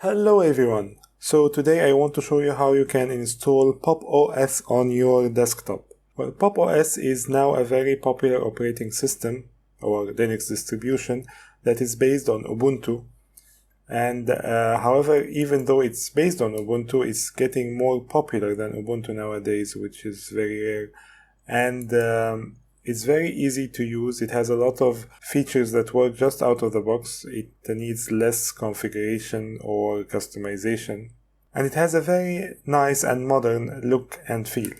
Hello everyone! So today I want to show you how you can install PopOS on your desktop. Well, PopOS is now a very popular operating system or Linux distribution that is based on Ubuntu. And however, even though it's based on Ubuntu, it's getting more popular than Ubuntu nowadays, which is very rare. And it's very easy to use. It has a lot of features that work just out of the box. It needs less configuration or customization. And it has a very nice and modern look and feel.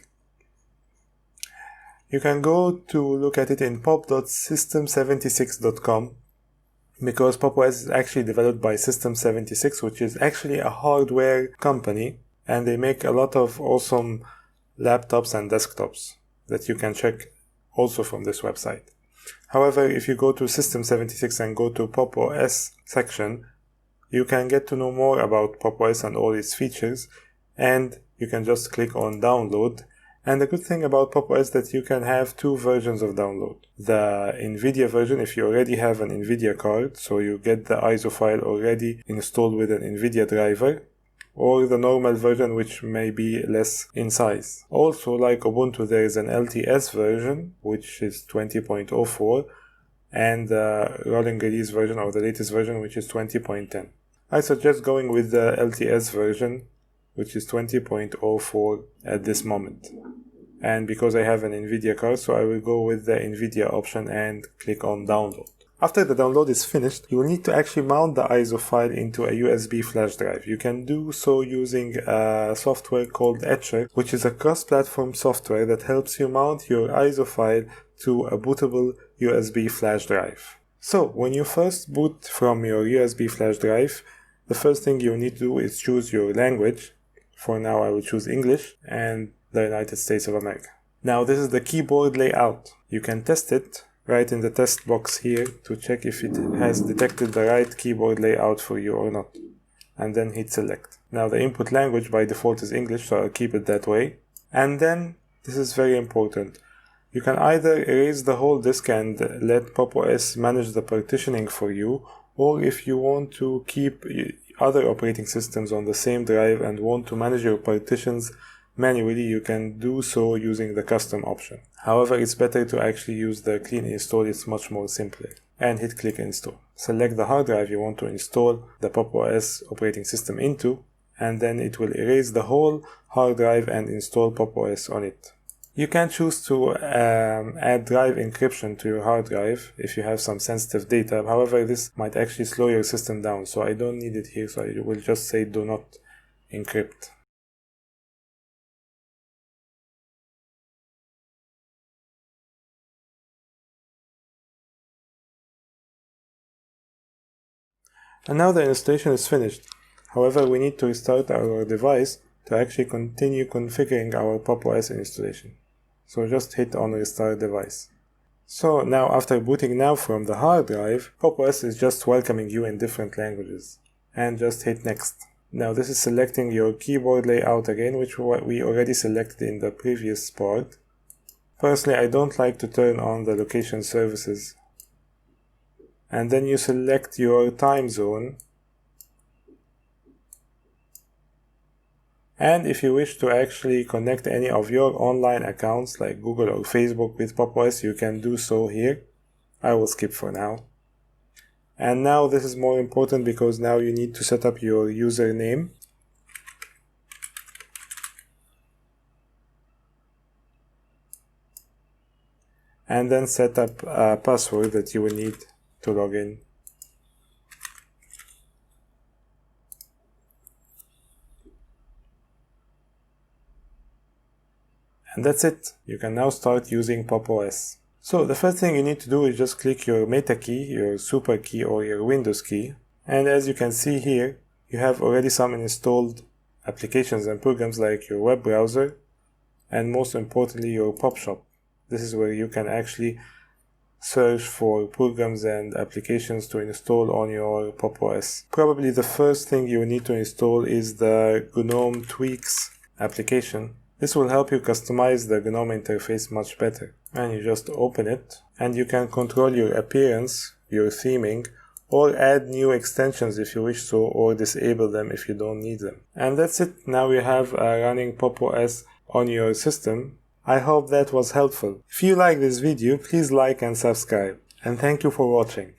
You can go to look at it in pop.system76.com because PopOS is actually developed by System76, which is actually a hardware company, and they make a lot of awesome laptops and desktops that you can check also from this website. However, if you go to System76 and go to PopOS section, you can get to know more about PopOS and all its features, and you can just click on download. And the good thing about PopOS is that you can have two versions of download. The NVIDIA version, if you already have an NVIDIA card, so you get the ISO file already installed with an NVIDIA driver, or the normal version, which may be less in size. Also, like Ubuntu, there is an LTS version, which is 20.04, and the rolling release version, or the latest version, which is 20.10. I suggest going with the LTS version, which is 20.04 at this moment. And because I have an NVIDIA card, so I will go with the NVIDIA option and click on download. After the download is finished, you will need to actually mount the ISO file into a USB flash drive. You can do so using a software called Etcher, which is a cross-platform software that helps you mount your ISO file to a bootable USB flash drive. So, when you first boot from your USB flash drive, the first thing you need to do is choose your language. For now, I will choose English and the United States of America. Now, this is the keyboard layout. You can test it right in the test box here to check if it has detected the right keyboard layout for you or not. And then hit select. Now the input language by default is English, so I'll keep it that way. And then, this is very important. You can either erase the whole disk and let PopOS manage the partitioning for you, or if you want to keep other operating systems on the same drive and want to manage your partitions manually, you can do so using the custom option. However, it's better to actually use the clean install, it's much more simpler. And hit click install. Select the hard drive you want to install the PopOS operating system into, and then it will erase the whole hard drive and install PopOS on it. You can choose to add drive encryption to your hard drive if you have some sensitive data. However, this might actually slow your system down, so I don't need it here, so I will just say do not encrypt. And now the installation is finished. However, we need to restart our device to actually continue configuring our PopOS installation. So just hit on restart device. So now after booting now from the hard drive, PopOS is just welcoming you in different languages. And just hit next. Now this is selecting your keyboard layout again, which we already selected in the previous part. Personally, I don't like to turn on the location services. And then you select your time zone. And if you wish to actually connect any of your online accounts like Google or Facebook with PopOS, you can do so here. I will skip for now. And now this is more important because now you need to set up your username. And then set up a password that you will need to log in. And that's it. You can now start using PopOS. So the first thing you need to do is just click your Meta key, your Super key, or your Windows key. And as you can see here, you have already some installed applications and programs like your web browser, and most importantly your PopShop. This is where you can actually search for programs and applications to install on your PopOS. Probably the first thing you need to install is the GNOME Tweaks application. This will help you customize the GNOME interface much better. And you just open it, and you can control your appearance, your theming, or add new extensions if you wish to, or disable them if you don't need them. And that's it. Now you have running PopOS on your system. I hope that was helpful. If you like this video, please like and subscribe. And thank you for watching.